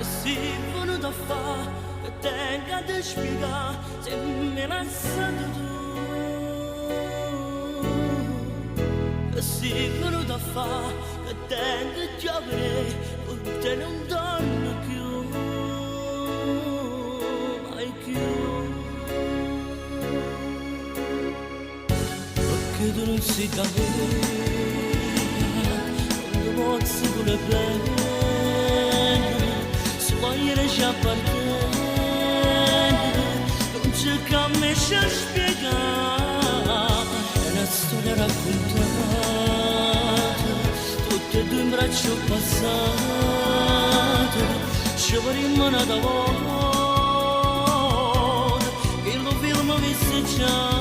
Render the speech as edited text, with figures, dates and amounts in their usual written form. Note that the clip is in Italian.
si venuto a fa che tenga a spiegare se mi lasciato tu. Che si venuto a fa che tenga a giovere con te non torno più, mai più. Perché tu non sei da me, non posso pure bene. Voglio già partire, non c'è che a me c'è spiegare, è una storia raccontata, tutte e due in braccio passate, ci vorremmo una volta, che lo film avesse già.